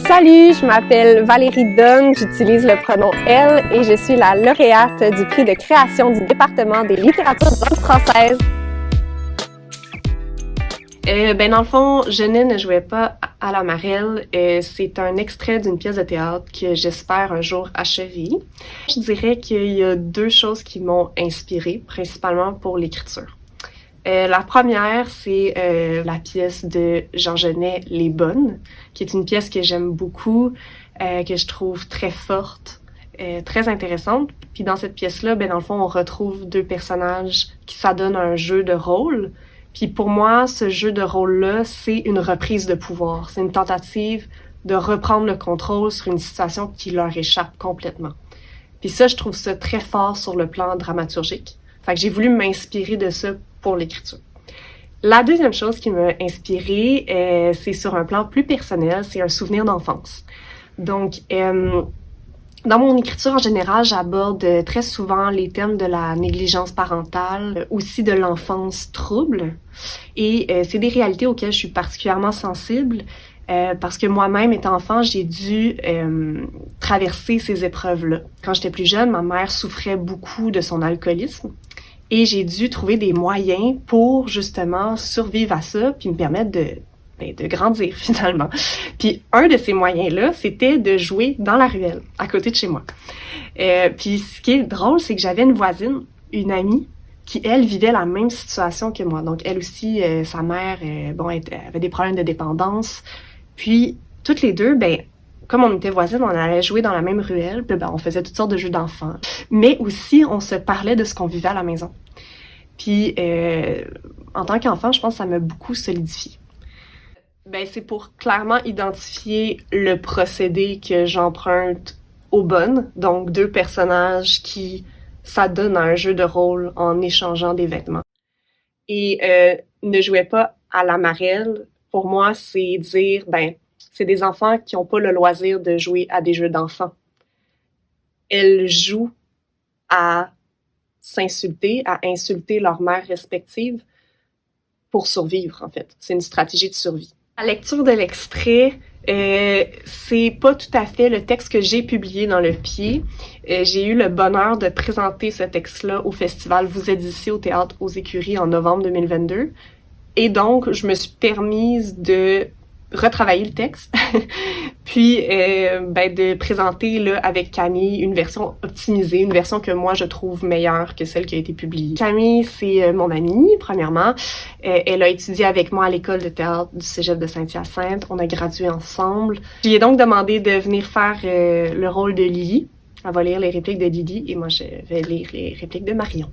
Salut, je m'appelle Valérie Dunn, j'utilise le pronom elle et je suis la lauréate du prix de création du département des littératures de langue française. Dans le fond, Genet ne jouait pas à la Marelle. C'est un extrait d'une pièce de théâtre que j'espère un jour achever. Je dirais qu'il y a deux choses qui m'ont inspirée, principalement pour l'écriture. La première, c'est la pièce de Jean Genet, Les Bonnes, qui est une pièce que j'aime beaucoup, que je trouve très forte, très intéressante. Puis dans cette pièce-là, dans le fond, on retrouve deux personnages qui s'adonnent à un jeu de rôle. Puis pour moi, ce jeu de rôle-là, c'est une reprise de pouvoir. C'est une tentative de reprendre le contrôle sur une situation qui leur échappe complètement. Puis ça, je trouve ça très fort sur le plan dramaturgique. Fait que j'ai voulu m'inspirer de ça pour l'écriture. La deuxième chose qui m'a inspirée, c'est sur un plan plus personnel, c'est un souvenir d'enfance. Donc, dans mon écriture en général, j'aborde très souvent les thèmes de la négligence parentale, aussi de l'enfance trouble. Et c'est des réalités auxquelles je suis particulièrement sensible parce que moi-même, étant enfant, j'ai dû traverser ces épreuves-là. Quand j'étais plus jeune, ma mère souffrait beaucoup de son alcoolisme. Et j'ai dû trouver des moyens pour justement survivre à ça puis me permettre de grandir finalement. Puis un de ces moyens-là, c'était de jouer dans la ruelle, à côté de chez moi. Puis ce qui est drôle, c'est que j'avais une voisine, une amie, qui, elle, vivait la même situation que moi. Donc elle aussi, sa mère, elle avait des problèmes de dépendance. Puis toutes les deux, comme on était voisines, on allait jouer dans la même ruelle, puis on faisait toutes sortes de jeux d'enfants. Mais aussi, on se parlait de ce qu'on vivait à la maison. Puis, en tant qu'enfant, je pense que ça m'a beaucoup solidifié. C'est pour clairement identifier le procédé que j'emprunte aux bonnes, donc deux personnages qui s'adonnent à un jeu de rôle en échangeant des vêtements. Et ne jouaient pas à la marelle, pour moi, c'est dire, c'est des enfants qui n'ont pas le loisir de jouer à des jeux d'enfants. Elles jouent à s'insulter, à insulter leurs mères respectives pour survivre, en fait. C'est une stratégie de survie. La lecture de l'extrait, c'est pas tout à fait le texte que j'ai publié dans Le Pied. J'ai eu le bonheur de présenter ce texte-là au festival Vous êtes ici au Théâtre aux Écuries en novembre 2022. Et donc, je me suis permise de retravailler le texte, puis de présenter là, avec Camille une version optimisée, une version que moi je trouve meilleure que celle qui a été publiée. Camille, c'est mon amie, premièrement. Elle a étudié avec moi à l'école de théâtre du Cégep de Saint-Hyacinthe. On a gradué ensemble. Je lui ai donc demandé de venir faire le rôle de Lily. Elle va lire les répliques de Lily et moi je vais lire les répliques de Marion.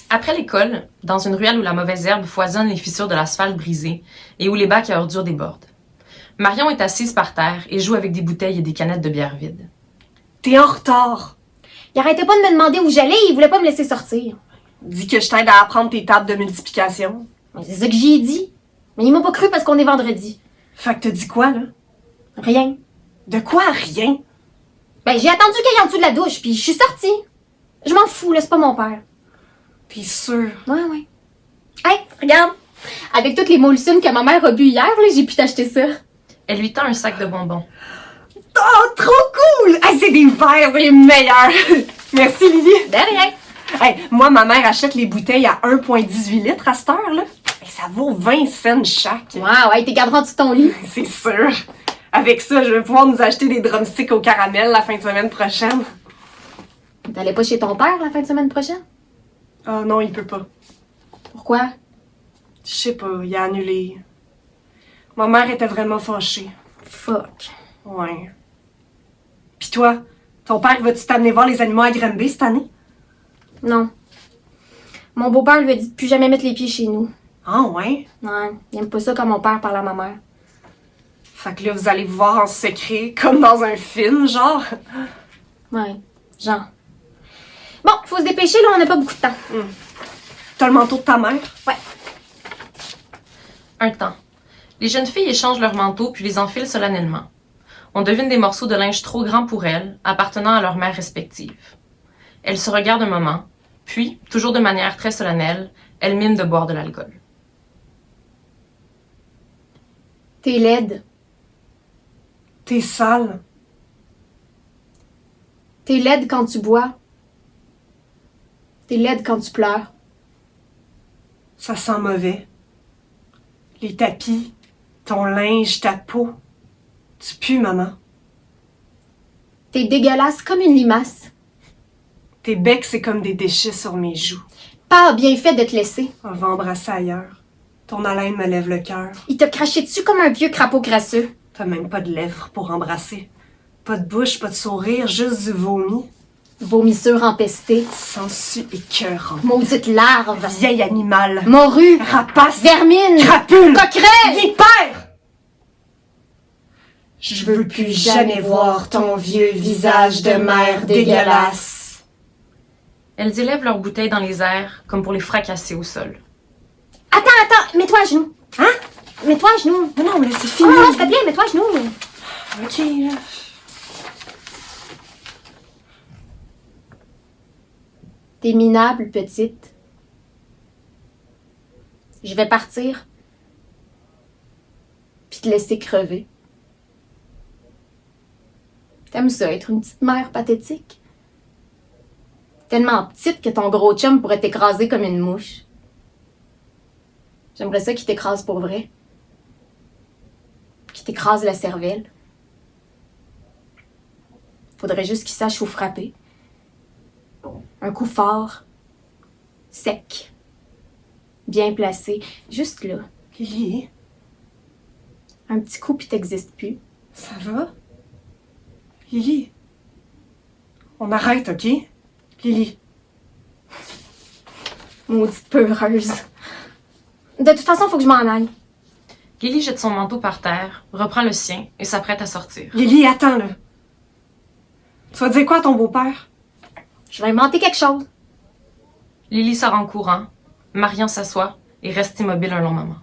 Après l'école, dans une ruelle où la mauvaise herbe foisonne les fissures de l'asphalte brisé et où les bacs à ordures débordent, Marion est assise par terre et joue avec des bouteilles et des canettes de bière vides. T'es en retard! Il arrêtait pas de me demander où j'allais et il voulait pas me laisser sortir. Dis que je t'aide à apprendre tes tables de multiplication. C'est ça que j'y ai dit. Mais il m'a pas cru parce qu'on est vendredi. Fait que t'as dit quoi, là? Rien. De quoi, rien? J'ai attendu qu'il aille en dessous de la douche, puis je suis sortie. Je m'en fous, là, c'est pas mon père. T'es sûre? Ouais. Hey, regarde! Avec toutes les mollusines que ma mère a bu hier, là, j'ai pu t'acheter ça. Elle lui tend un sac de bonbons. Oh, trop cool! Hey, c'est des verres les meilleurs! Merci, Lily! De rien! Hey, moi, ma mère achète les bouteilles à 1,18 litres à cette heure, là. Hey, ça vaut 20 cents chaque. Ouais, t'es garderas en dessous de ton lit. C'est sûr! Avec ça, je vais pouvoir nous acheter des drumsticks au caramel la fin de semaine prochaine. T'allais pas chez ton père la fin de semaine prochaine? Oh non, il peut pas. Pourquoi? Je sais pas, il a annulé. Ma mère était vraiment fâchée. Fuck. Ouais. Pis toi, ton père va-tu t'amener voir les animaux à Granby cette année? Non. Mon beau-père lui a dit de plus jamais mettre les pieds chez nous. Ah ouais? Ouais, il aime pas ça quand mon père parle à ma mère. Fait que là, vous allez vous voir en secret, comme dans un film, genre? Ouais, genre. Bon, faut se dépêcher, là, on n'a pas beaucoup de temps. T'as le manteau de ta mère? Ouais. Un temps. Les jeunes filles échangent leurs manteaux puis les enfilent solennellement. On devine des morceaux de linge trop grands pour elles, appartenant à leurs mères respectives. Elles se regardent un moment, puis, toujours de manière très solennelle, elles miment de boire de l'alcool. T'es laide. T'es sale. T'es laide quand tu bois. T'es laide quand tu pleures. Ça sent mauvais. Les tapis, ton linge, ta peau. Tu pues, maman. T'es dégueulasse comme une limace. Tes becs, c'est comme des déchets sur mes joues. Pas bien fait de te laisser. On va embrasser ailleurs. Ton haleine me lève le cœur. Il t'a craché dessus comme un vieux crapaud crasseux. T'as même pas de lèvres pour embrasser. Pas de bouche, pas de sourire, juste du vomi. Vomissure empestée. Sensu écœurant. Maudite larve. Vieil animal. Morue. Rapace. Vermine. Crapule. Coquerel. Vipère. Je veux plus jamais voir ton vieux visage de mère dégueulasse. Elles élèvent leurs bouteilles dans les airs, comme pour les fracasser au sol. Attends, mets-toi à genoux. Hein? Mets-toi à genoux. Non, mais c'est fini. Oh, s'il te plaît, mets-toi à genoux. Ok, là. T'es minable, petite. Je vais partir. Puis te laisser crever. T'aimes ça, être une petite mère pathétique? Tellement petite que ton gros chum pourrait t'écraser comme une mouche. J'aimerais ça qu'il t'écrase pour vrai. Qu'il t'écrase la cervelle. Faudrait juste qu'il sache où frapper. Un coup fort. Sec. Bien placé. Juste là. Lily, Un petit coup pis t'existes plus. ça va? Lily, on arrête, ok? Lily. Maudite peureuse. De toute façon, faut que je m'en aille. Lily jette son manteau par terre, reprend le sien et s'apprête à sortir. Lily, attends, là. Tu vas dire quoi à ton beau-père? Je vais inventer quelque chose. Lily sort en courant, Marion s'assoit et reste immobile un long moment.